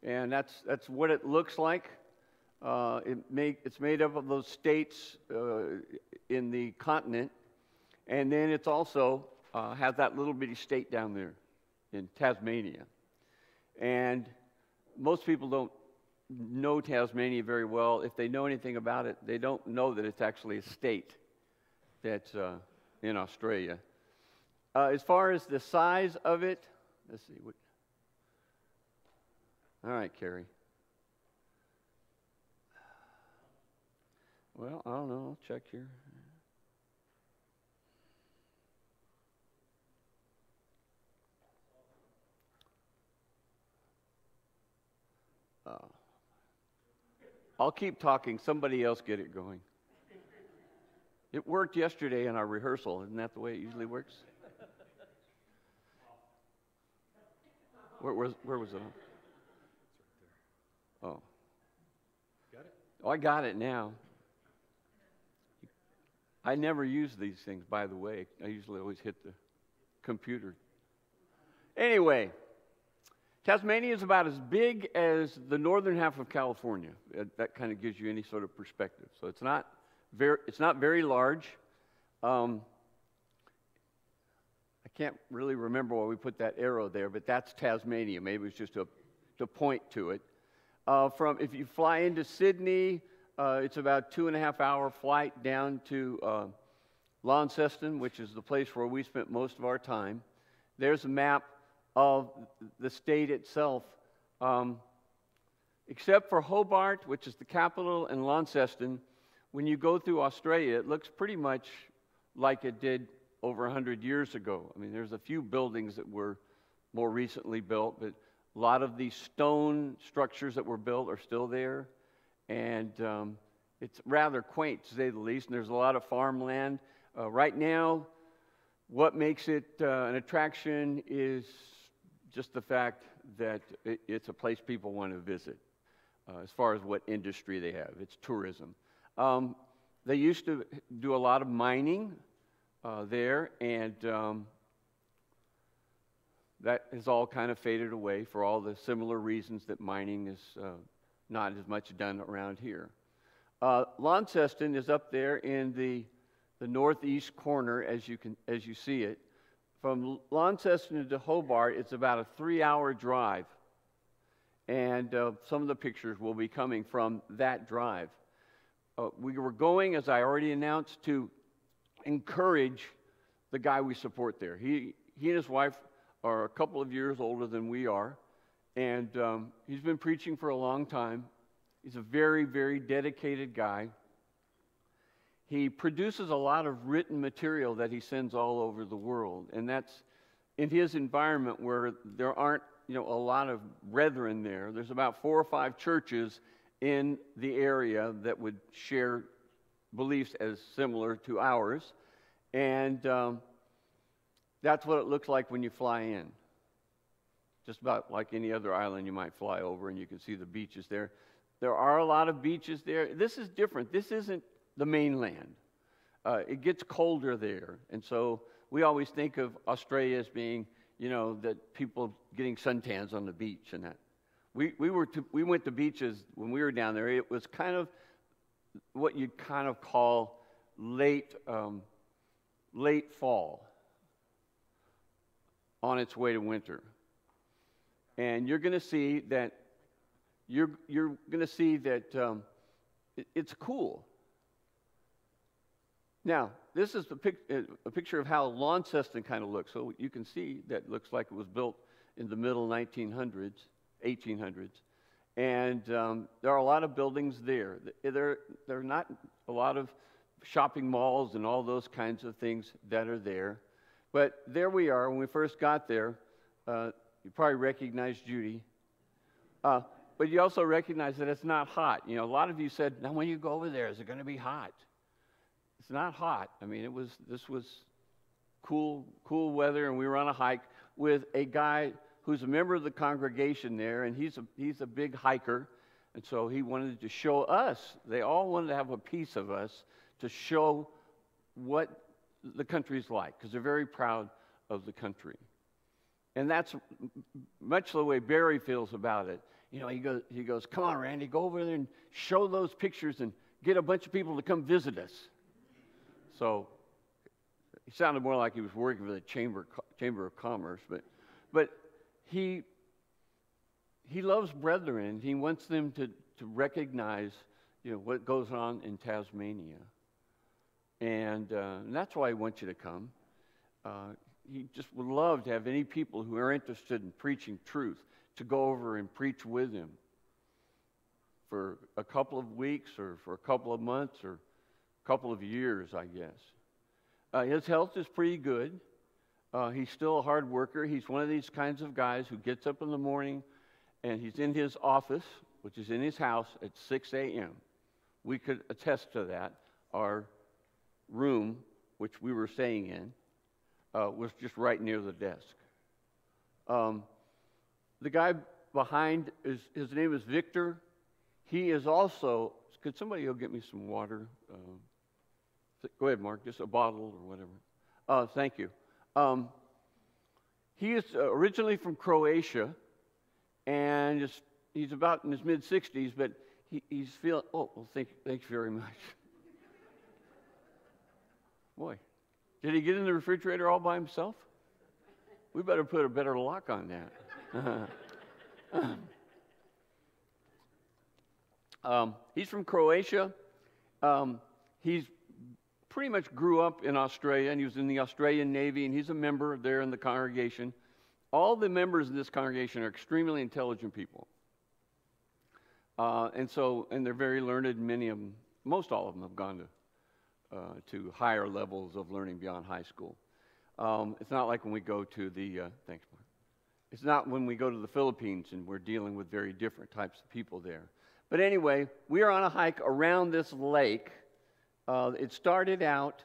And that's what it looks like. It's made up of those states in the continent, and then it's also has that little bitty state down there in Tasmania. And most people don't know Tasmania very well. If they know anything about it, they don't know that it's actually a state that's in Australia. As far as the size of it, let's see. All right, Carrie. Well, I don't know. I'll check here. I'll keep talking. Somebody else get it going. It worked yesterday in our rehearsal. Isn't that the way it usually works? Where was it? Oh. Got it? Oh, I got it now. I never use these things, by the way. I usually always hit the computer. Anyway, Tasmania is about as big as the northern half of California. That kind of gives you any sort of perspective. So it's not very large. I can't really remember why we put that arrow there, but that's Tasmania. Maybe it's just to point to it. If you fly into Sydney, it's about 2.5-hour flight down to Launceston, which is the place where we spent most of our time. There's a map of the state itself. Except for Hobart, which is the capital, and Launceston, when you go through Australia, it looks pretty much like it did over 100 years ago. I mean, there's a few buildings that were more recently built, but a lot of these stone structures that were built are still there. And it's rather quaint, to say the least, and there's a lot of farmland. Right now, what makes it an attraction is just the fact that it's a place people want to visit, as far as what industry they have. It's tourism. They used to do a lot of mining there, and that has all kind of faded away for all the similar reasons that mining is not as much done around here. Launceston is up there in the northeast corner, as you see it. From Launceston to Hobart, it's about a 3-hour drive, and some of the pictures will be coming from that drive. We were going, as I already announced, to encourage the guy we support there. He and his wife are a couple of years older than we are, and he's been preaching for a long time. He's a very, very dedicated guy. He produces a lot of written material that he sends all over the world, and that's in his environment where there aren't, a lot of brethren there. There's about 4 or 5 churches in the area that would share beliefs as similar to ours, and that's what it looks like when you fly in. Just about like any other island you might fly over, and you can see the beaches there. There are a lot of beaches there. This is different. This isn't the mainland. It gets colder there, and so we always think of Australia as being, that people getting suntans on the beach and that. We went to beaches when we were down there. It was kind of what you'd kind of call late fall, on its way to winter, and you're going to see that it's cool. Now, this is a picture of how Launceston kind of looks. So you can see that looks like it was built in the middle 1800s, and there are a lot of buildings there. There are not a lot of shopping malls and all those kinds of things that are there. But there we are. When we first got there, you probably recognized Judy. But you also recognize that it's not hot. A lot of you said, now when you go over there, is it going to be hot? It's not hot. I mean, this was cool weather, and we were on a hike with a guy who's a member of the congregation there, and he's a big hiker, and so he wanted to show us. They all wanted to have a piece of us to show what the country's like, because they're very proud of the country. And that's much the way Barry feels about it. he goes, come on, Randy, go over there and show those pictures and get a bunch of people to come visit us. So he sounded more like he was working for the Chamber of Commerce, but he loves brethren. He wants them to recognize, what goes on in Tasmania, and that's why he wants you to come. He just would love to have any people who are interested in preaching truth to go over and preach with him for a couple of weeks or for a couple of months or a couple of years, I guess. His health is pretty good. He's still a hard worker. He's one of these kinds of guys who gets up in the morning and he's in his office, which is in his house, at 6 a.m. We could attest to that. Our room, which we were staying in, was just right near the desk. The guy behind, his name is Victor. He is also, could somebody go get me some water? Go ahead, Mark, just a bottle or whatever. Thank you. He is originally from Croatia, and he's about in his mid-60s, but he's feeling, thank you very much. Boy, did he get in the refrigerator all by himself? We better put a better lock on that. He's from Croatia. He's pretty much grew up in Australia, and he was in the Australian Navy, and he's a member there in the congregation. All the members in this congregation are extremely intelligent people. And they're very learned. Many of them, most all of them have gone to higher levels of learning beyond high school. It's not like when we go to thanks, Mark. It's not when we go to the Philippines and we're dealing with very different types of people there. But anyway, we are on a hike around this lake. It started out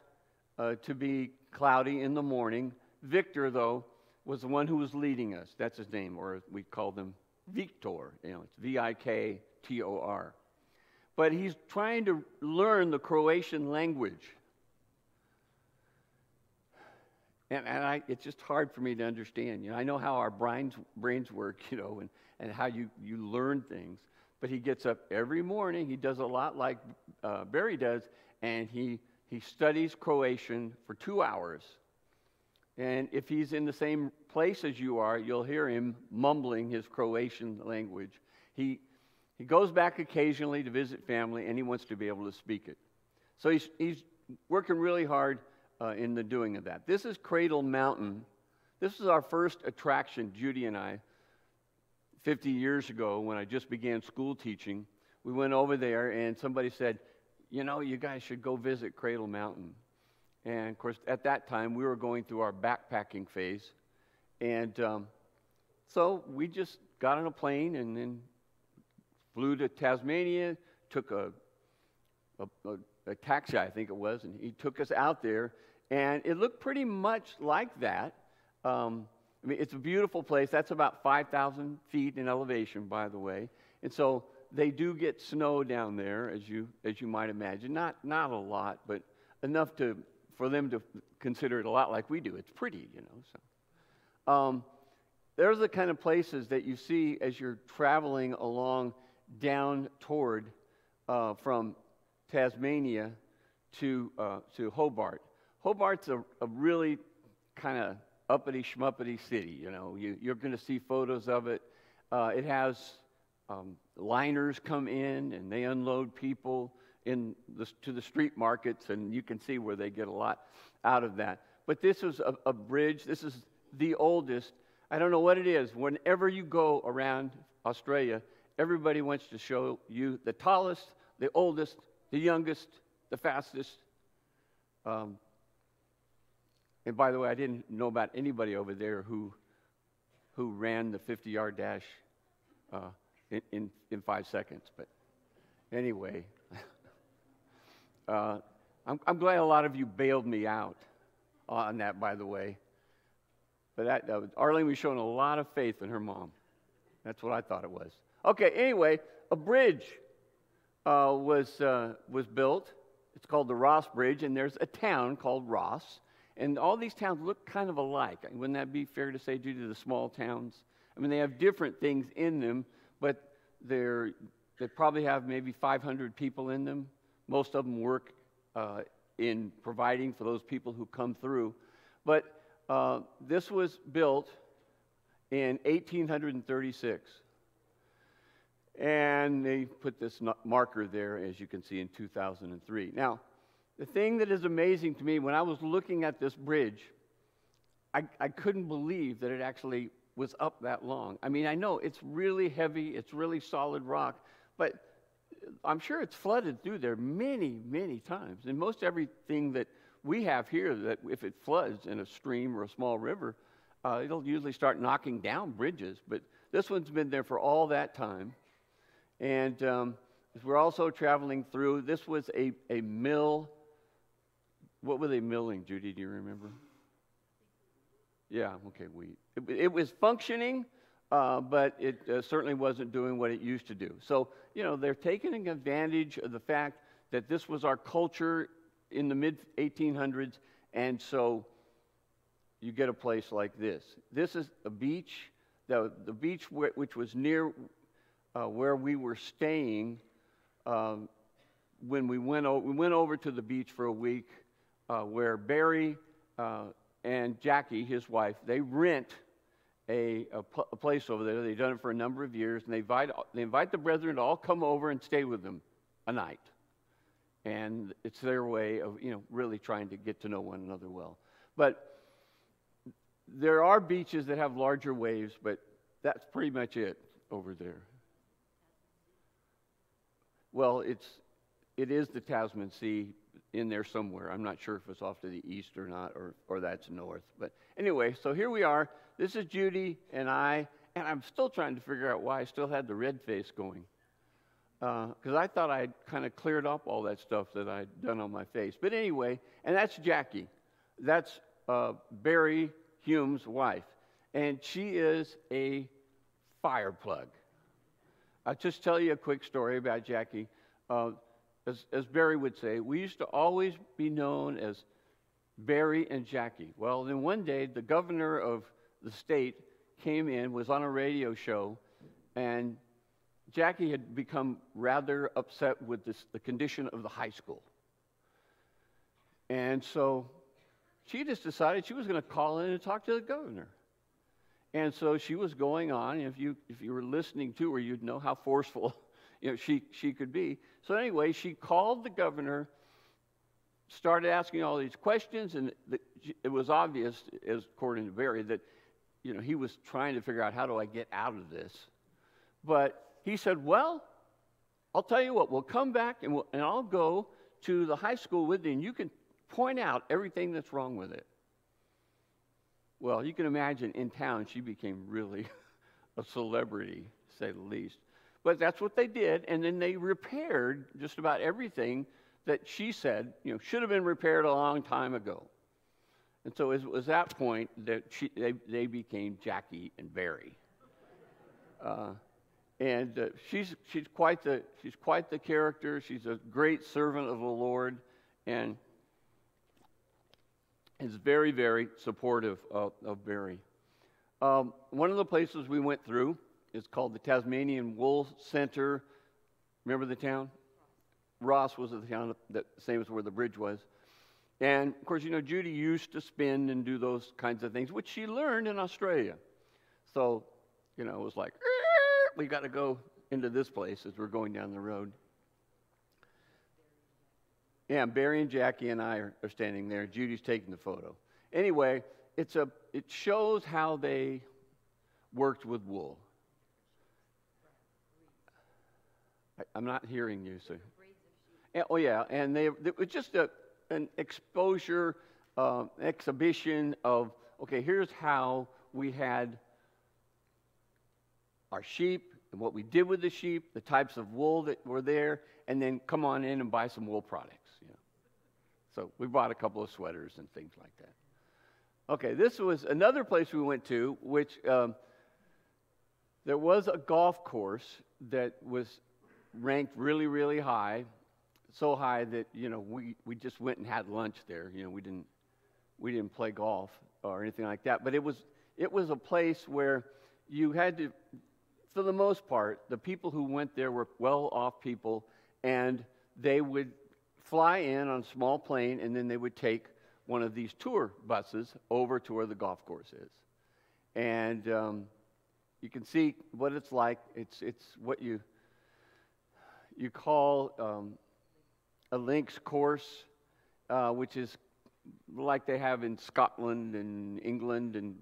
to be cloudy in the morning. Victor, though, was the one who was leading us. That's his name, or we call him Viktor. It's Viktor. But he's trying to learn the Croatian language. And it's just hard for me to understand. I know how our brains work, and how you learn things. But he gets up every morning. He does a lot like Barry does, and he studies Croatian for 2 hours. And if he's in the same place as you are, you'll hear him mumbling his Croatian language. He goes back occasionally to visit family, and he wants to be able to speak it. So he's working really hard in the doing of that. This is Cradle Mountain. This is our first attraction, Judy and I, 50 years ago when I just began school teaching. We went over there, and somebody said, you guys should go visit Cradle Mountain. And, of course, at that time, we were going through our backpacking phase. And so we just got on a plane and then flew to Tasmania, took a taxi, I think it was, and he took us out there. And it looked pretty much like that. It's a beautiful place. That's about 5,000 feet in elevation, by the way. And so they do get snow down there, as you might imagine. Not a lot, but enough for them to consider it a lot like we do. It's pretty, So there's the kind of places that you see as you're traveling along down toward from Tasmania to Hobart. Hobart's a really kind of uppity schmuppity city. You're going to see photos of it. It has liners come in and they unload people to the street markets, and you can see where they get a lot out of that. But this is a bridge. This is the oldest. I don't know what it is. Whenever you go around Australia, everybody wants to show you the tallest, the oldest, the youngest, the fastest. And by the way, I didn't know about anybody over there who ran the 50-yard dash in 5 seconds. But anyway, I'm glad a lot of you bailed me out on that, by the way. But Arlene was showing a lot of faith in her mom. That's what I thought it was. Okay, anyway, a bridge was built. It's called the Ross Bridge, and there's a town called Ross. And all these towns look kind of alike. Wouldn't that be fair to say due to the small towns? They have different things in them, but they probably have maybe 500 people in them. Most of them work in providing for those people who come through. But this was built in 1836. And they put this marker there, as you can see, in 2003. Now, the thing that is amazing to me, when I was looking at this bridge, I couldn't believe that it actually was up that long. I mean, I know it's really heavy, it's really solid rock, but I'm sure it's flooded through there many, many times. And most everything that we have here, that if it floods in a stream or a small river, it'll usually start knocking down bridges. But this one's been there for all that time. And as we're also traveling through, this was a mill. What were they milling, Judy? Do you remember? Yeah, okay, wheat. It was functioning, but it certainly wasn't doing what it used to do. So, they're taking advantage of the fact that this was our culture in the mid-1800s, and so you get a place like this. This is a beach, the beach which was near where we were staying when we went over to the beach for a week, where Barry and Jackie, his wife, they rent a place over there. They've done it for a number of years, and they invite the brethren to all come over and stay with them a night. And it's their way of, really trying to get to know one another well. But there are beaches that have larger waves, but that's pretty much it over there. Well, it is the Tasman Sea in there somewhere. I'm not sure if it's off to the east or not, or that's north. But anyway, so here we are. This is Judy and I, and I'm still trying to figure out why I still had the red face going. Because I thought I'd kind of cleared up all that stuff that I'd done on my face. But anyway, and that's Jackie. That's Barry Hume's wife. And she is a fire plug. I'll just tell you a quick story about Jackie. As Barry would say, we used to always be known as Barry and Jackie. Well, then one day, the governor of the state came in, was on a radio show, and Jackie had become rather upset with the condition of the high school. And so she just decided she was going to call in and talk to the governor. And so she was going on. If you were listening to her, you'd know how forceful she could be. So anyway, she called the governor, started asking all these questions, and it was obvious, as according to Barry, that he was trying to figure out, how do I get out of this? But he said, well, I'll tell you what, we'll come back and I'll go to the high school with you, and you can point out everything that's wrong with it. Well, you can imagine in town she became really a celebrity, to say the least. But that's what they did, and then they repaired just about everything that she said, should have been repaired a long time ago. And so it was that point that they became Jackie and Barry. And she's quite the character. She's a great servant of the Lord, and is very, very supportive of Barry. One of the places we went through is called the Tasmanian Wool Center. Remember the town? Ross was the town, that same as where the bridge was. And, of course, Judy used to spin and do those kinds of things, which she learned in Australia. So, it was like, we got to go into this place as we're going down the road. Yeah, Barry and Jackie and I are standing there. Judy's taking the photo. Anyway, it shows how they worked with wool. I'm not hearing you, so. Oh yeah, and it was just an exposure, exhibition of, okay, here's how we had our sheep and what we did with the sheep, the types of wool that were there, and then come on in and buy some wool products. So we bought a couple of sweaters and things like that. Okay, this was another place we went to, which there was a golf course that was ranked really, really high, so high that we just went and had lunch there. We didn't play golf or anything like that, but it was a place where you had to for the most part, the people who went there were well-off people, and they would fly in on a small plane, and then they would take one of these tour buses over to where the golf course is. And you can see what it's like. It's what you call a links course, which is like they have in Scotland and England and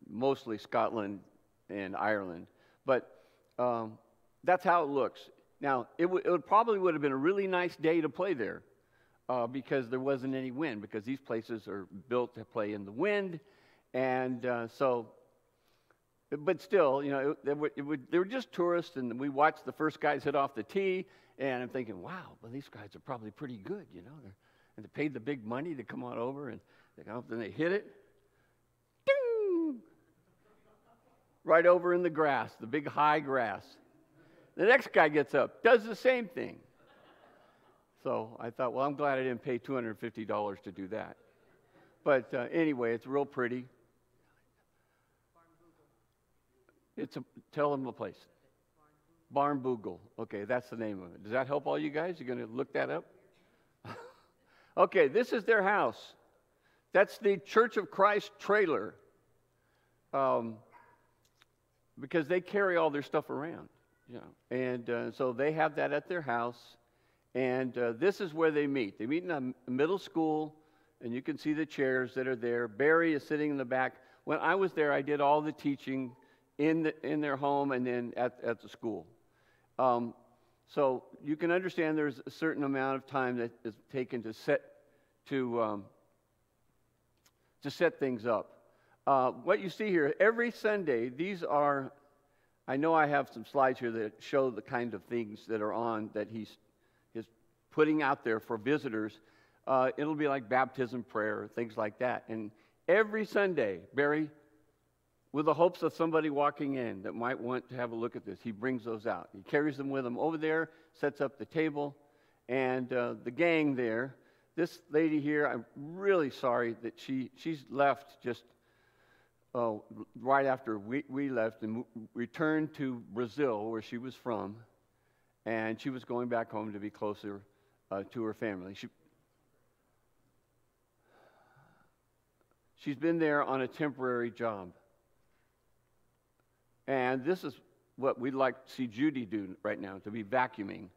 mostly Scotland and Ireland. But that's how it looks. Now, it probably would have been a really nice day to play there because there wasn't any wind, because these places are built to play in the wind. And but still, you know, they were just tourists, and we watched the first guys hit off the tee, and I'm thinking, wow, well, these guys are probably pretty good, you know. And they paid the big money to come on over, and then they hit it. Ding! Right over in the grass, the big high grass. The next guy gets up, does the same thing. So I thought, well, I'm glad I didn't pay $250 to do that. But anyway, it's real pretty. Tell them the place. Barnbougle. Okay, that's the name of it. Does that help all you guys? You're going to look that up? Okay, this is their house. That's the Church of Christ trailer. Because they carry all their stuff around. You know, and so they have that at their house. And this is where they meet. They meet in a middle school, and you can see the chairs that are there. Barry is sitting in the back. When I was there, I did all the teaching in their home and then at the school. So you can understand there's a certain amount of time that is taken to set things up. What you see here, every Sunday, these are, I know I have some slides here that show the kind of things that are on that he's putting out there for visitors. It'll be like baptism prayer, things like that. And every Sunday, Barry, with the hopes of somebody walking in that might want to have a look at this, he brings those out. He carries them with him over there, sets up the table, and the gang there. This lady here, I'm really sorry that she's left just right after we left and returned to Brazil, where she was from, and she was going back home to be closer to her family. She's been there on a temporary job. And this is what we'd like to see Judy do right now, to be vacuuming.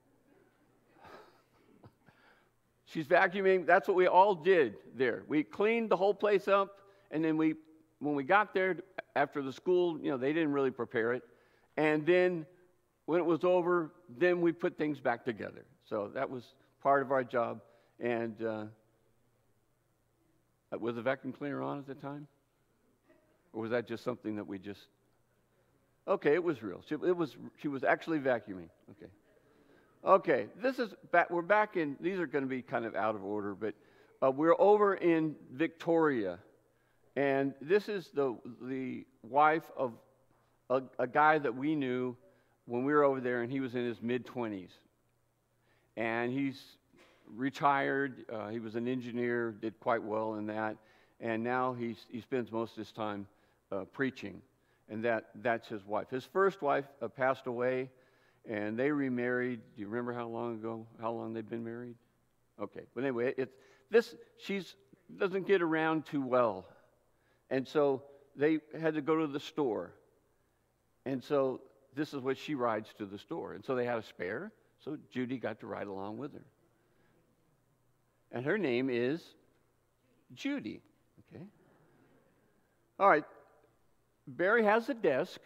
She's vacuuming. That's what we all did there. We cleaned the whole place up, and then when we got there after the school, you know, they didn't really prepare it. And then when it was over, then we put things back together. So that was part of our job. And was the vacuum cleaner on at the time? Or was that just something that we just... Okay, it was real. She was actually vacuuming. Okay, we're back in, these are going to be kind of out of order, but we're over in Victoria. And this is the wife of a guy that we knew when we were over there, and he was in his mid-20s. And he's retired. He was an engineer, did quite well in that. And now he spends most of his time preaching. And that's his wife. His first wife passed away, and they remarried. Do you remember how long they've been married? Okay. But anyway, she doesn't get around too well. And so they had to go to the store. And so this is what she rides to the store. And so they had a spare, so Judy got to ride along with her. And her name is Judy. Okay. All right. Barry has a desk,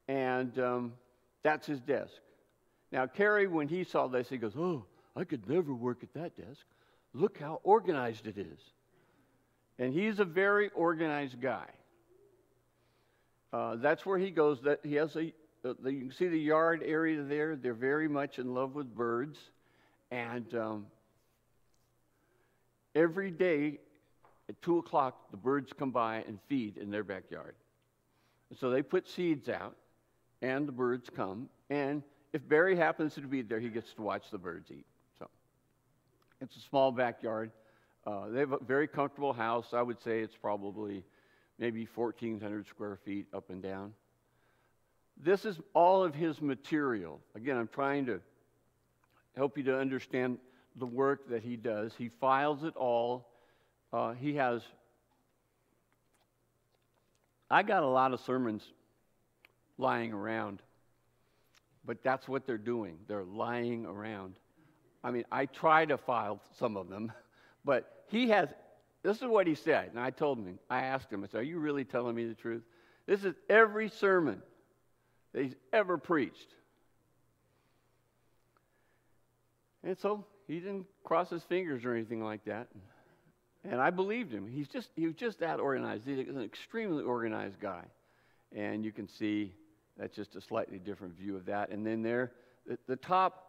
and that's his desk. Now, Kerry, when he saw this, he goes, "Oh, I could never work at that desk. Look how organized it is." And he's a very organized guy. That's where he goes. That he has you can see the yard area there. They're very much in love with birds, and every day at 2 o'clock, the birds come by and feed in their backyard. So they put seeds out, and the birds come. And if Barry happens to be there, he gets to watch the birds eat. So it's a small backyard. They have a very comfortable house. I would say it's probably maybe 1,400 square feet up and down. This is all of his material. Again, I'm trying to help you to understand the work that he does. He files it all. I got a lot of sermons lying around, but that's what they're doing. They're lying around. I mean, I try to file some of them, but this is what he said, and I asked him, I said, are you really telling me the truth? This is every sermon that he's ever preached. And so he didn't cross his fingers or anything like that. And I believed him. He was just that organized. He's an extremely organized guy. And you can see that's just a slightly different view of that. And then there, the top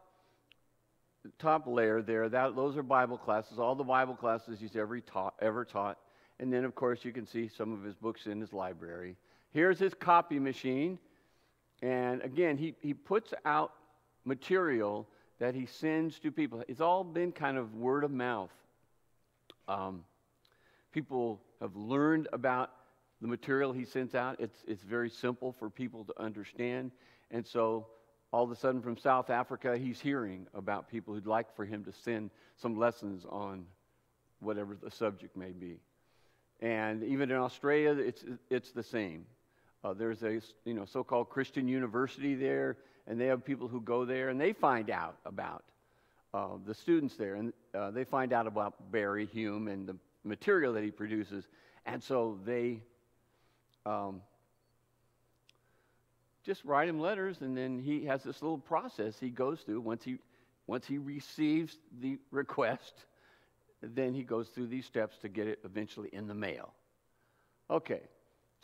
layer there, those are Bible classes, all the Bible classes he's ever taught. And then, of course, you can see some of his books in his library. Here's his copy machine. And again, he puts out material that he sends to people. It's all been kind of word of mouth. People have learned about the material he sends out. It's very simple for people to understand. And so all of a sudden from South Africa, he's hearing about people who'd like for him to send some lessons on whatever the subject may be. And even in Australia, it's the same. There's a so-called Christian university there, and they have people who go there, and they find out about the students there, and they find out about Barry Hume and the material that he produces, and so they just write him letters, and then he has this little process he goes through. Once he receives the request, then he goes through these steps to get it eventually in the mail. Okay,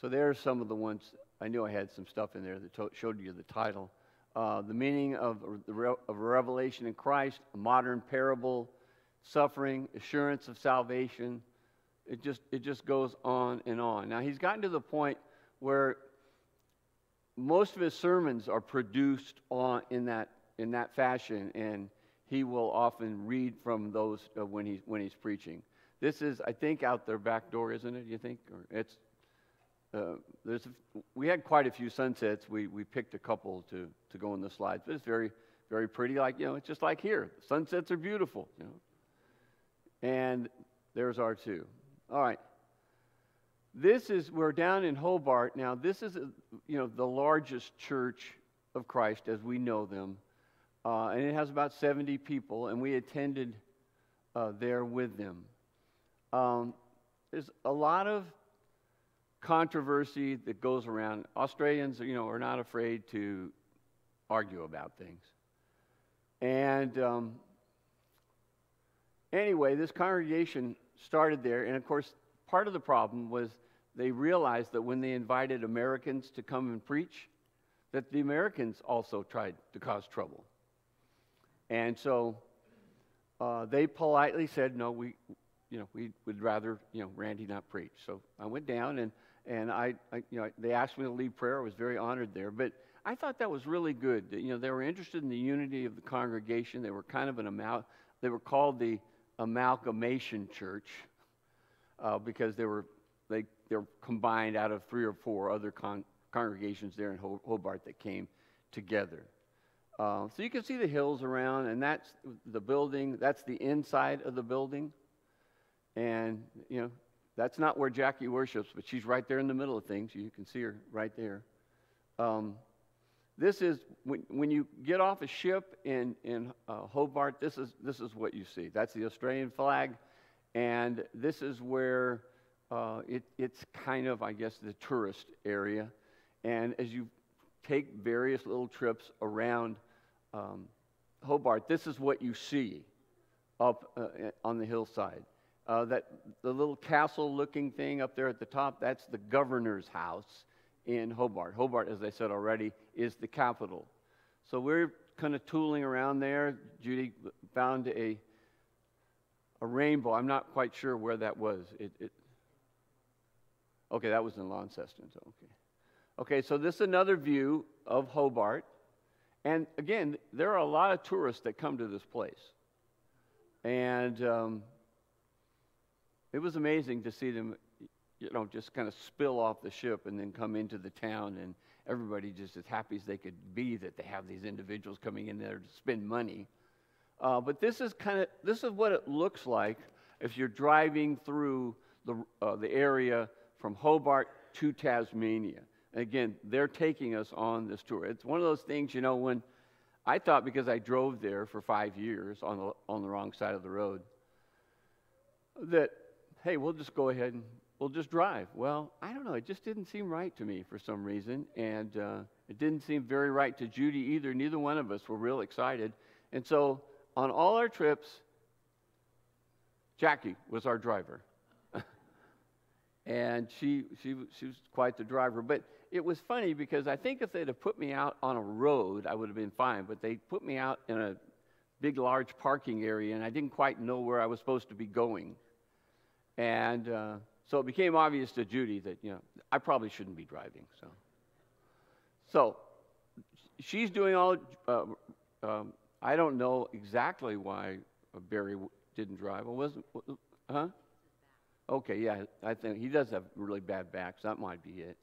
so there's some of the ones. I knew I had some stuff in there that showed you the title. The meaning of a revelation in Christ, a modern parable, suffering, assurance of salvation. It just goes on and on. Now he's gotten to the point where most of his sermons are produced in that fashion, and he will often read from those when he's preaching. This is, I think, out their back door, isn't it? You think? Or it's we had quite a few sunsets. We picked a couple to go in the slides, but it's very, very pretty. Like, it's just like here. Sunsets are beautiful, And there's our two. All right. We're down in Hobart. Now, this is, the largest church of Christ as we know them. And it has about 70 people, and we attended there with them. There's a lot of controversy that goes around. Australians, are not afraid to argue about things. And anyway, this congregation started there, and of course, part of the problem was they realized that when they invited Americans to come and preach, that the Americans also tried to cause trouble. And so they politely said, no, we would rather, Randy not preach. So I went down, and they asked me to lead prayer. I was very honored there. But I thought that was really good. They were interested in the unity of the congregation. They were kind of they were called the Amalgamation Church because they were combined out of 3 or 4 other congregations there in Hobart that came together. So you can see the hills around, and that's the building. That's the inside of the building. And, that's not where Jackie worships, but she's right there in the middle of things. You can see her right there. This is, when you get off a ship in Hobart, this is what you see. That's the Australian flag, and this is where it's kind of, I guess, the tourist area. And as you take various little trips around Hobart, this is what you see up on the hillside. The little castle-looking thing up there at the top, that's the governor's house in Hobart. Hobart, as I said already, is the capital. So we're kind of tooling around there. Judy found a rainbow. I'm not quite sure where that was. Okay, that was in Launceston. So okay, so this is another view of Hobart. And again, there are a lot of tourists that come to this place. And it was amazing to see them, just kind of spill off the ship and then come into the town everybody just as happy as they could be that they have these individuals coming in there to spend money. But this is what it looks like if you're driving through the area from Hobart to Tasmania. And again, they're taking us on this tour. It's one of those things, when I thought, because I drove there for 5 years on the wrong side of the road, that, hey, we'll just go ahead and we'll just drive. Well, I don't know. It just didn't seem right to me for some reason. And it didn't seem very right to Judy either. Neither one of us were real excited. And so on all our trips, Jackie was our driver. And she was quite the driver. But it was funny because I think if they'd have put me out on a road, I would have been fine. But they put me out in a big, large parking area, and I didn't quite know where I was supposed to be going. And so it became obvious to Judy that, I probably shouldn't be driving. So she's doing all, I don't know exactly why Barry didn't drive. It wasn't, huh? Okay, yeah, I think he does have really bad back, so that might be it.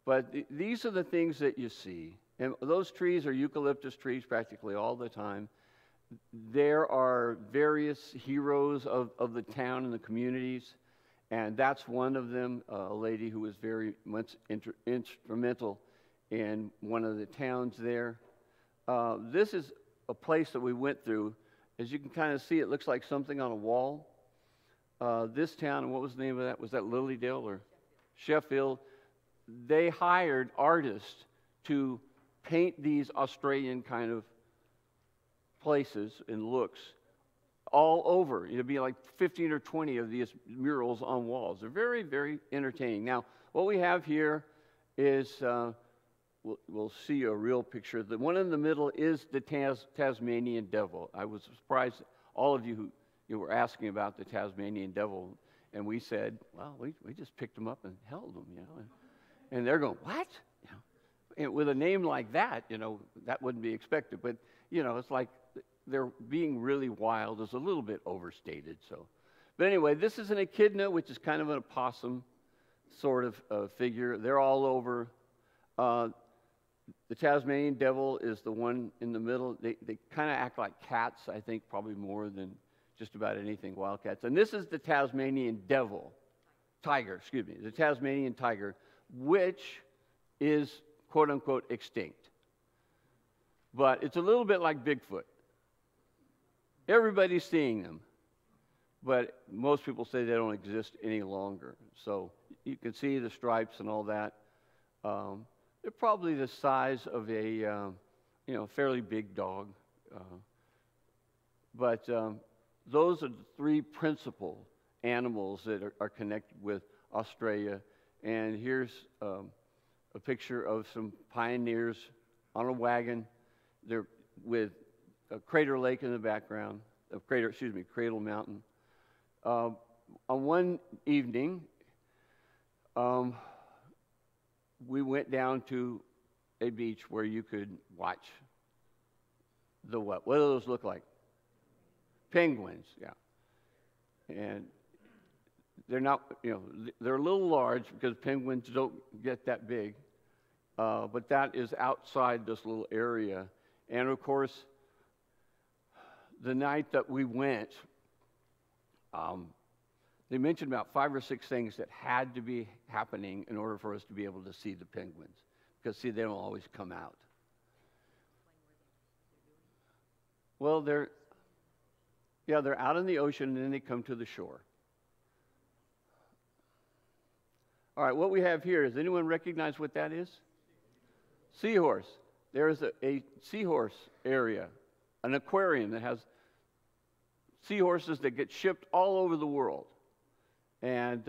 But these are the things that you see. And those trees are eucalyptus trees practically all the time. There are various heroes of the town and the communities, and that's one of them, a lady who was very much instrumental in one of the towns there. This is a place that we went through. As you can kind of see, it looks like something on a wall. This town, and what was the name of that? Was that Lilydale or Sheffield? They hired artists to paint these Australian kind of places and looks all over. It'd be like 15 or 20 of these murals on walls. They're very, very entertaining. Now, what we have here is, we'll see a real picture. The one in the middle is the Tasmanian devil. I was surprised, all of you who were asking about the Tasmanian devil, and we said, well, we just picked them up and held them, And they're going, what? And with a name like that, that wouldn't be expected. But, it's like they're being really wild. It's a little bit overstated. But anyway, this is an echidna, which is kind of an opossum sort of figure. They're all over. The Tasmanian devil is the one in the middle. They kind of act like cats, I think, probably more than just about anything wildcats. And this is the Tasmanian tiger, the Tasmanian tiger, which is, quote unquote, extinct. But it's a little bit like Bigfoot. Everybody's seeing them, but most people say they don't exist any longer. So you can see the stripes and all that. They're probably the size of a fairly big dog. But those are the three principal animals that are connected with Australia. And here's a picture of some pioneers on a wagon. They're with a Crater Lake in the background, Cradle Mountain. On one evening, we went down to a beach where you could watch the what? What do those look like? Penguins, yeah. And they're not, they're a little large because penguins don't get that big. But that is outside this little area. And of course, the night that we went, they mentioned about 5 or 6 things that had to be happening in order for us to be able to see the penguins. Because, see, they don't always come out. Well, they're out in the ocean, and then they come to the shore. All right, what we have here, does anyone recognize what that is? Seahorse. There is a seahorse area, an aquarium that has seahorses that get shipped all over the world. And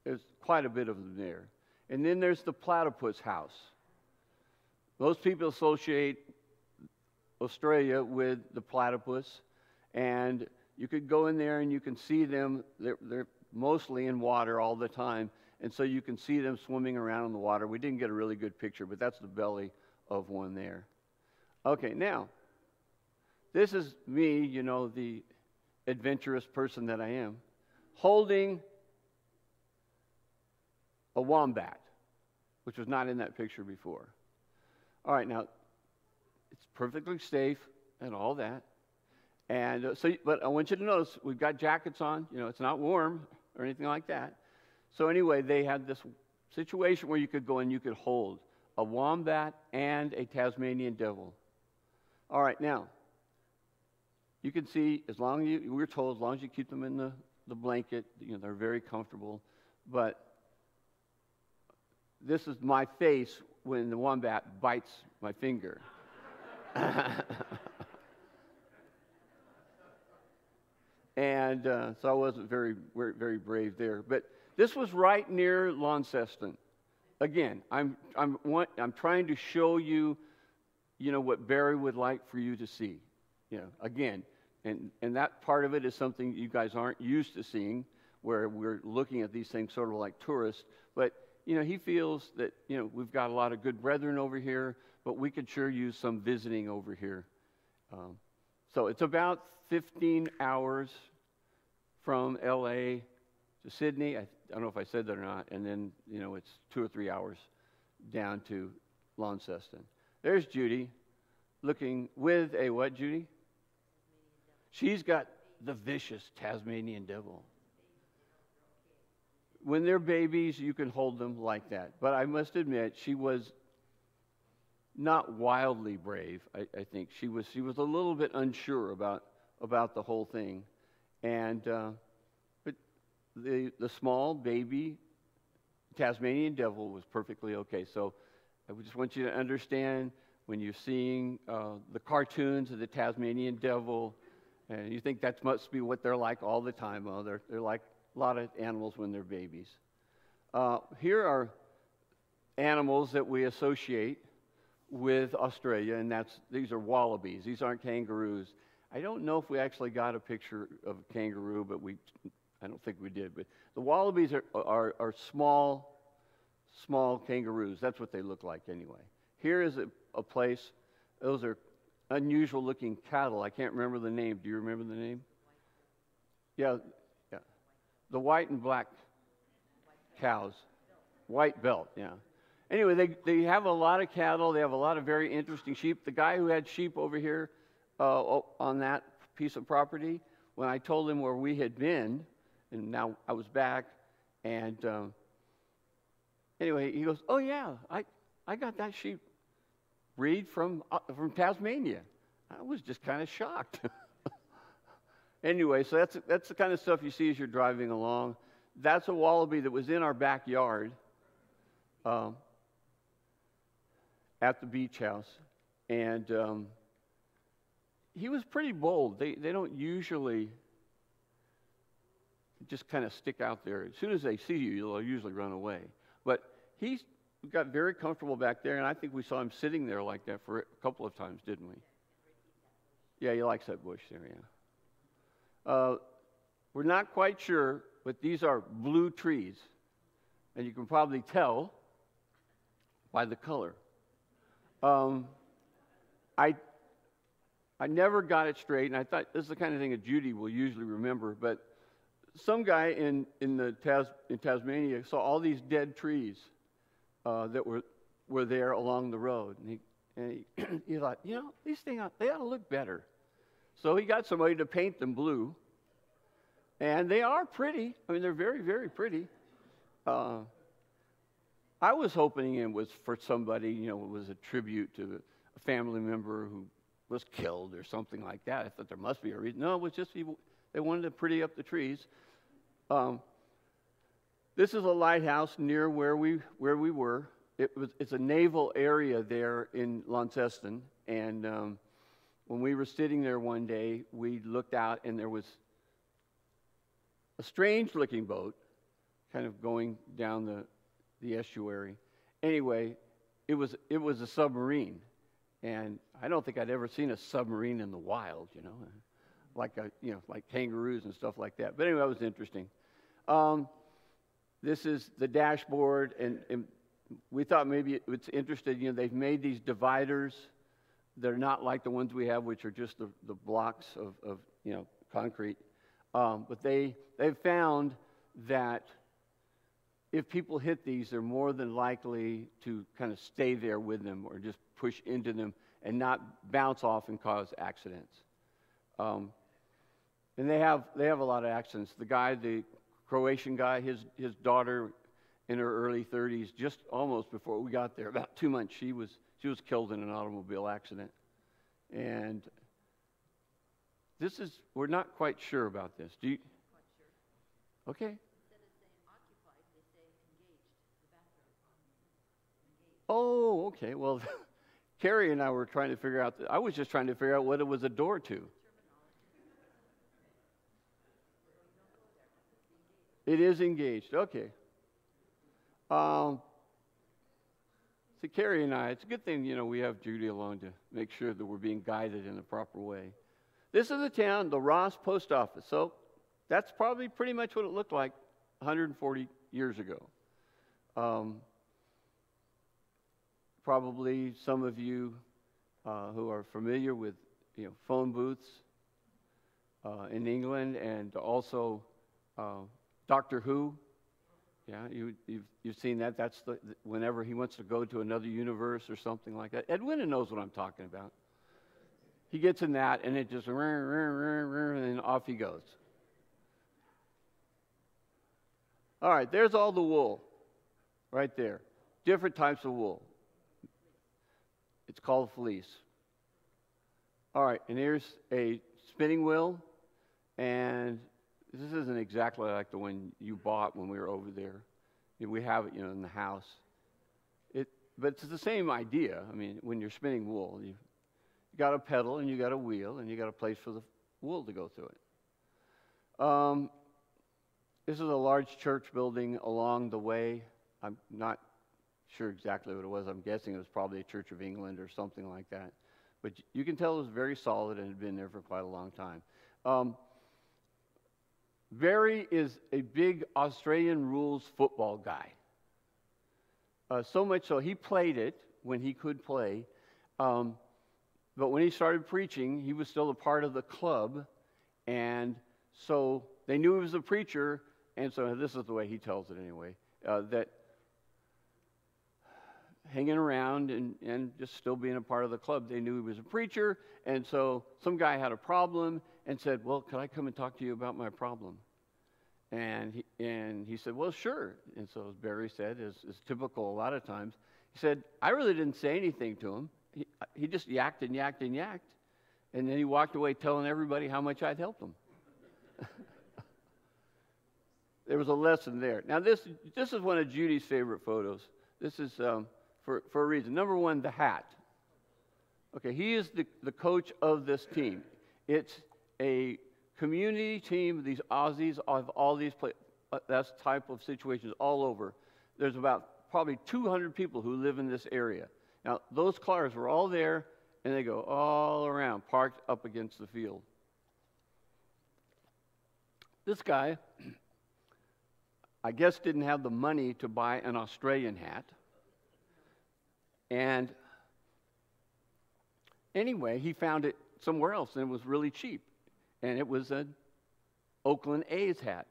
there's quite a bit of them there. And then there's the platypus house. Most people associate Australia with the platypus, and you could go in there and you can see them. They're mostly in water all the time, and so you can see them swimming around in the water. We didn't get a really good picture, but that's the belly of one there. Okay, now, this is me, the adventurous person that I am, holding a wombat. which was not in that picture before. All right, now, it's perfectly safe and all that. And but I want you to notice, we've got jackets on. You know, it's not warm or anything like that. So anyway, they had this situation where you could go and you could hold a wombat and a Tasmanian devil. All right, now, you can see, we're told, as long as you keep them in the blanket, you know, they're very comfortable. But this is my face when the wombat bites my finger. And so I wasn't very, very brave there. But this was right near Launceston. Again, I'm trying to show you, you know, what Barry would like for you to see. You know, again, and that part of it is something you guys aren't used to seeing, where we're looking at these things sort of like tourists. But, you know, he feels that, you know, we've got a lot of good brethren over here, but we could sure use some visiting over here. So it's about 15 hours from L.A. to Sydney. I don't know if I said that or not. And then, you know, it's 2 or 3 hours down to Launceston. There's Judy looking with a what, Judy? She's got the vicious Tasmanian devil. When they're babies, you can hold them like that. But I must admit, she was not wildly brave. I think she was a little bit unsure about the whole thing, and but the small baby Tasmanian devil was perfectly okay. So I just want you to understand, when you're seeing the cartoons of the Tasmanian devil, and you think that must be what they're like all the time. Well, they're like a lot of animals when they're babies. Here are animals that we associate with Australia, and these are wallabies. These aren't kangaroos. I don't know if we actually got a picture of a kangaroo, but I don't think we did. But the wallabies are small kangaroos. That's what they look like anyway. Here is a place. Those are unusual looking cattle. I can't remember the name. Do you remember the name? Yeah. The white and black cows. White belt, yeah. Anyway, they have a lot of cattle. They have a lot of very interesting sheep. The guy who had sheep over here on that piece of property, when I told him where we had been, and now I was back, and anyway, he goes, "Oh yeah, I got that sheep breed from Tasmania." I was just kind of shocked. Anyway, so that's the kind of stuff you see as you're driving along. That's a wallaby that was in our backyard at the beach house, and he was pretty bold. They don't usually just kind of stick out there. As soon as they see you, they'll usually run away. But he got very comfortable back there, and I think we saw him sitting there like that for a couple of times, didn't we? Yeah, he likes that bush there, yeah. We're not quite sure, but these are blue trees, and you can probably tell by the color. I never got it straight, and I thought this is the kind of thing that Judy will usually remember, but some guy in Tasmania saw all these dead trees that were there along the road, and he thought, you know, these things they ought to look better. So he got somebody to paint them blue, and they are pretty. I mean, they're very, very pretty. I was hoping it was for somebody, you know, it was a tribute to a family member who was killed or something like that. I thought there must be a reason. No, it was just they wanted to pretty up the trees. This is a lighthouse near where we were. It's a naval area there in Launceston, and when we were sitting there one day, we looked out, and there was a strange-looking boat kind of going down the estuary. Anyway, it was a submarine, and I don't think I'd ever seen a submarine in the wild, you know, like kangaroos and stuff like that. But anyway, that was interesting. This is the dashboard, and we thought maybe it's interesting. You know, they've made these dividers. They're not like the ones we have, which are just the blocks of you know, concrete. But they've found that if people hit these, they're more than likely to kind of stay there with them or just push into them and not bounce off and cause accidents. And they have a lot of accidents. The Croatian guy, his daughter in her early 30s, just almost before we got there, about 2 months, she was killed in an automobile accident. And we're not quite sure about this. Do you? Okay. Instead of saying occupied, they say engaged, the bathroom. Oh, okay. Well, Carrie and I were trying to figure out, I was just trying to figure out what it was a door to. It is engaged. Okay. So Carrie and I, it's a good thing, we have Judy along to make sure that we're being guided in the proper way. This is the town, the Ross Post Office. So that's probably pretty much what it looked like 140 years ago. Probably some of you who are familiar with phone booths in England, and also Doctor Who. Yeah, you've seen that. That's whenever he wants to go to another universe or something like that. Edwina knows what I'm talking about. He gets in that, and it just and off he goes. All right, there's all the wool right there. Different types of wool. It's called fleece. All right, and here's a spinning wheel, and this isn't exactly like the one you bought when we were over there. We have it, in the house. But it's the same idea. I mean, when you're spinning wool, you got a pedal and you got a wheel and you got a place for the wool to go through it. This is a large church building along the way. I'm not sure exactly what it was. I'm guessing it was probably a Church of England or something like that. But you can tell it was very solid and had been there for quite a long time. Barry is a big Australian rules football guy. So much so, he played it when he could play. But when he started preaching, he was still a part of the club. And so they knew he was a preacher. And so this is the way he tells it anyway, that hanging around and just still being a part of the club, they knew he was a preacher. And so some guy had a problem and said, well, can I come and talk to you about my problem? And he said, well, sure. And so as Barry said, as typical a lot of times, he said, I really didn't say anything to him. He just yacked and yacked and yacked. And then he walked away telling everybody how much I'd helped him. There was a lesson there. Now, this is one of Judy's favorite photos. This is for a reason. Number one, the hat. Okay, he is the coach of this team. It's a community team, these Aussies of all these that's type of situations all over. There's about probably 200 people who live in this area. Now, those cars were all there, and they go all around, parked up against the field. This guy, I guess, didn't have the money to buy an Australian hat. And anyway, he found it somewhere else, and it was really cheap. And it was an Oakland A's hat.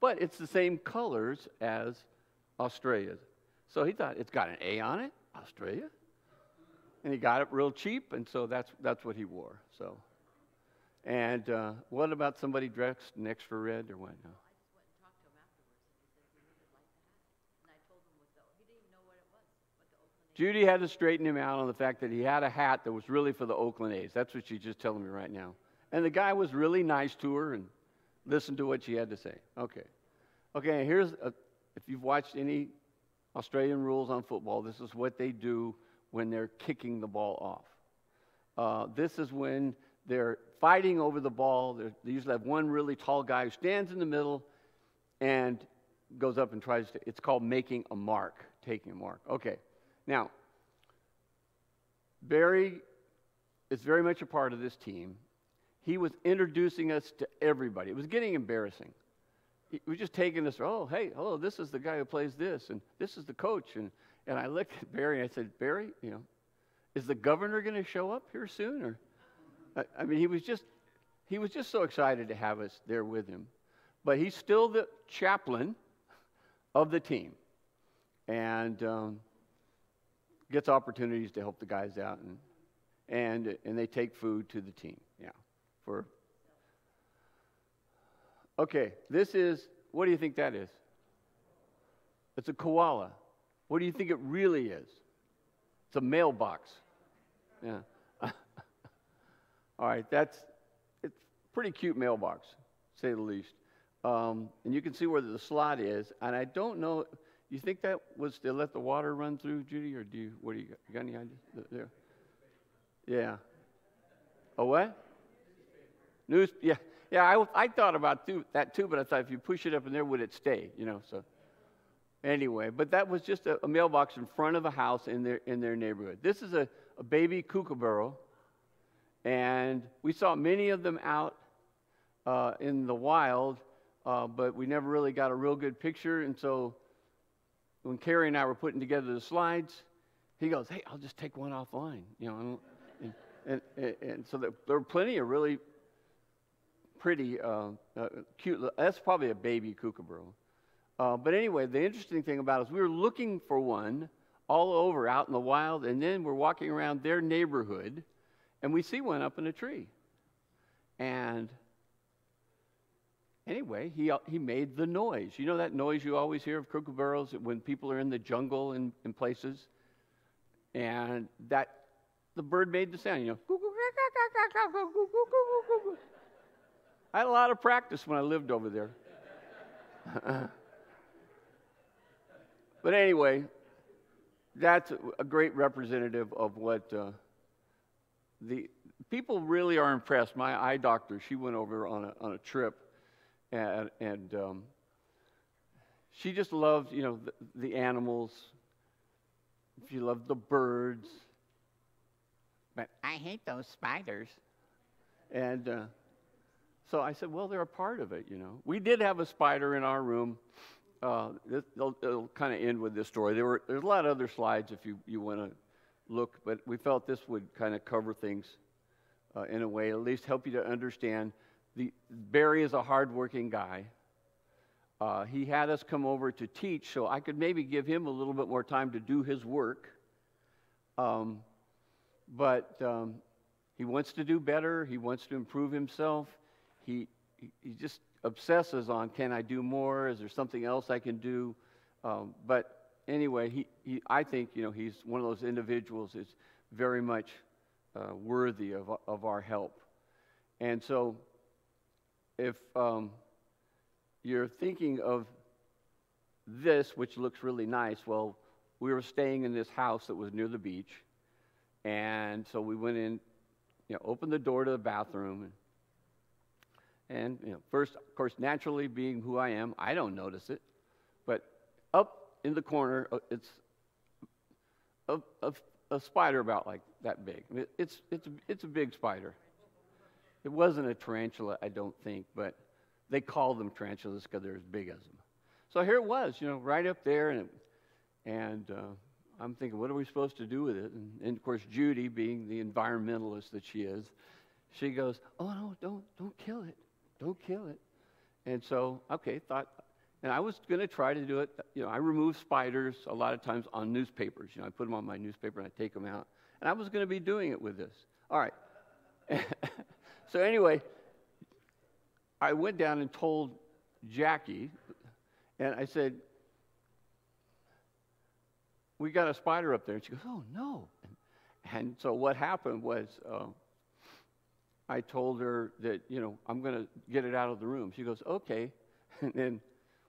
But it's the same colors as Australia's. So he thought, it's got an A on it, Australia? And he got it real cheap, and so that's what he wore. So, and what about somebody dressed in extra red or what? No. I just went and talked to him afterwards, and he said he really liked the hat. And I told him he didn't even know what it was. What the Oakland A's. Judy had to straighten him out on the fact that he had a hat that was really for the Oakland A's. That's what she's just telling me right now. And the guy was really nice to her and listened to what she had to say. Okay, here's, if you've watched any Australian rules on football, this is what they do when they're kicking the ball off. This is when they're fighting over the ball. They usually have one really tall guy who stands in the middle and goes up and tries to, it's called making a mark, taking a mark. Okay, now, Barry is very much a part of this team. He was introducing us to everybody. It was getting embarrassing. He was just taking us, oh, hey, hello, this is the guy who plays this, and this is the coach. And I looked at Barry, and I said, Barry, is the governor going to show up here soon? Or, I mean, he was just so excited to have us there with him. But he's still the chaplain of the team, and gets opportunities to help the guys out, and they take food to the team. Yeah, okay. This is, what do you think that is? It's a koala. What do you think it really is? It's a mailbox. Yeah. All right, it's a pretty cute mailbox, to say the least. And you can see where the slot is. And I don't know, you think that was to let the water run through, Judy, or what do you got? You got any ideas? There. Yeah. A what? Yeah. Yeah, I thought about that too, but I thought if you push it up in there, would it stay? So. Anyway, but that was just a mailbox in front of a house in their neighborhood. This is a baby kookaburra, and we saw many of them out in the wild, but we never really got a real good picture. And so when Carrie and I were putting together the slides, he goes, "Hey, I'll just take one offline," and so there were plenty of really pretty cute. That's probably a baby kookaburra. But anyway, the interesting thing about it is we were looking for one all over out in the wild, and then we're walking around their neighborhood, and we see one up in a tree. And anyway, he made the noise. You know that noise you always hear of kookaburras when people are in the jungle in places? And the bird made the sound, I had a lot of practice when I lived over there. But anyway, that's a great representative of what the people really are impressed. My eye doctor, she went over on a trip, and she just loved, the animals. She loved the birds. But I hate those spiders. And so I said, well, they're a part of it, We did have a spider in our room. It'll kind of end with this story. There's a lot of other slides if you want to look, but we felt this would kind of cover things in a way, at least help you to understand. Barry is a hardworking guy. He had us come over to teach, so I could maybe give him a little bit more time to do his work. But he wants to do better. He wants to improve himself. He just obsesses on, can I do more? Is there something else I can do? But anyway, I think he's one of those individuals that's very much worthy of our help. And so, if you're thinking of this, which looks really nice, well, we were staying in this house that was near the beach, and so we went in, opened the door to the bathroom. And first, of course, naturally being who I am, I don't notice it. But up in the corner, it's a spider about like that big. I mean, it's a big spider. It wasn't a tarantula, I don't think, but they call them tarantulas because they're as big as them. So here it was, right up there, and I'm thinking, what are we supposed to do with it? And of course, Judy, being the environmentalist that she is, she goes, "Oh no, don't kill it. Don't kill it." And so, okay, and I was going to try to do it. I remove spiders a lot of times on newspapers. I put them on my newspaper and I take them out. And I was going to be doing it with this. All right. So anyway, I went down and told Jackie, and I said, "We got a spider up there." And she goes, "Oh no." And so what happened was, I told her that, I'm going to get it out of the room. She goes, "Okay." And then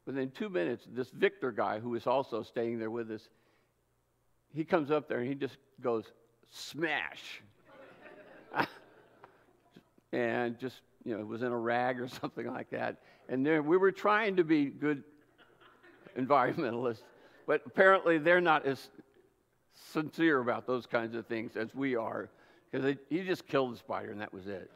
within 2 minutes, this Victor guy, who was also staying there with us, he comes up there and he just goes, "Smash." And just, it was in a rag or something like that. And there, we were trying to be good environmentalists, but apparently they're not as sincere about those kinds of things as we are. Because he just killed the spider, and that was it.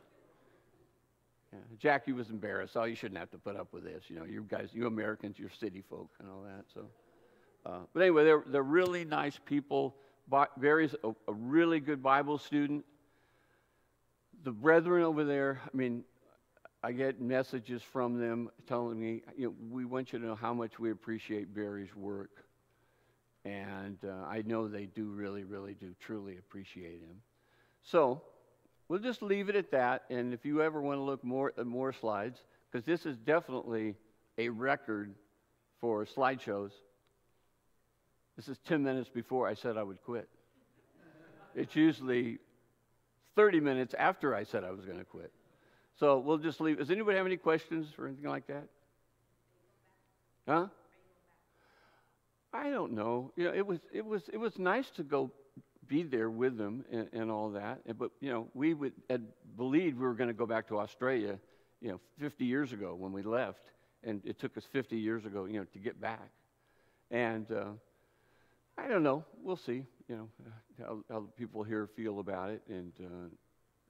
Yeah, Jackie was embarrassed. "Oh, you shouldn't have to put up with this. You guys, you Americans, you're city folk and all that." So, but anyway, they're really nice people. Barry's a really good Bible student. The brethren over there, I get messages from them telling me, we want you to know how much we appreciate Barry's work. And I know they do really, really do truly appreciate him. So we'll just leave it at that. And if you ever want to look more at more slides, because this is definitely a record for slideshows, this is 10 minutes before I said I would quit. It's usually 30 minutes after I said I was going to quit. So we'll just leave. Does anybody have any questions or anything like that? Huh? I don't know. It was nice to go be there with them and all that. But we had believed we were going to go back to Australia, 50 years ago when we left, and it took us 50 years ago, to get back. And I don't know. We'll see. How the people here feel about it, and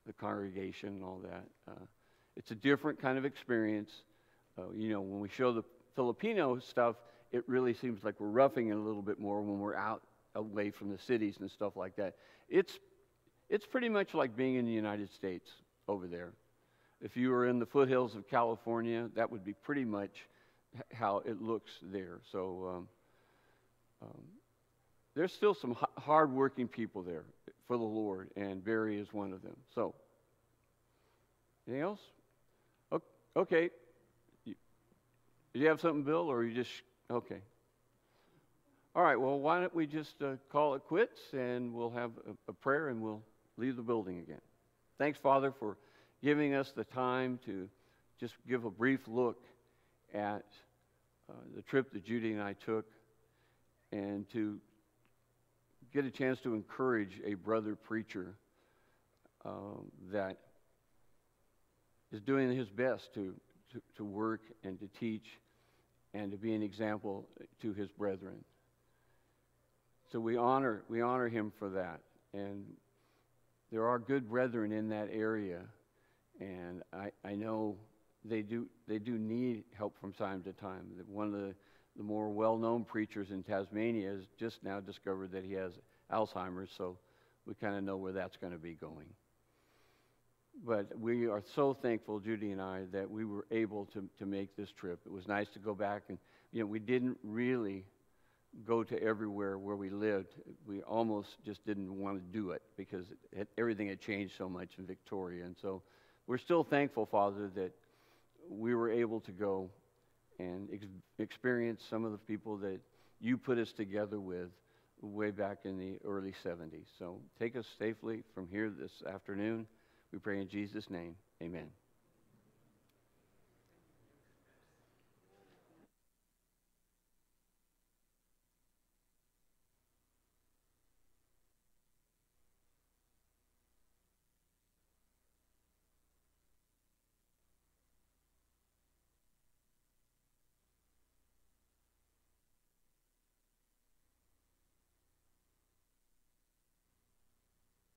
the congregation and all that. It's a different kind of experience. When we show the Filipino stuff, it really seems like we're roughing it a little bit more when we're out away from the cities and stuff like that. It's pretty much like being in the United States over there. If you were in the foothills of California, that would be pretty much how it looks there. So there's still some hard-working people there for the Lord, and Barry is one of them. So, anything else? Okay. Do you have something, Bill, or you just... Okay. All right, well, why don't we just call it quits, and we'll have a prayer, and we'll leave the building again. Thanks, Father, for giving us the time to just give a brief look at the trip that Judy and I took, and to get a chance to encourage a brother preacher that is doing his best to work and to teach and to be an example to his brethren. So we honor him for that. And there are good brethren in that area, and I know they do need help from time to time. One of the more well-known preachers in Tazmania has just now discovered that he has Alzheimer's, so we kind of know where that's going to be going. But we are so thankful, Judy and I, that we were able to make this trip. It was nice to go back, and we didn't really go to everywhere where we lived. We almost just didn't want to do it because everything had changed so much in Victoria. And so we're still thankful, Father, that we were able to go and experience some of the people that you put us together with way back in the early 70s. So take us safely from here this afternoon. We pray in Jesus' name. Amen.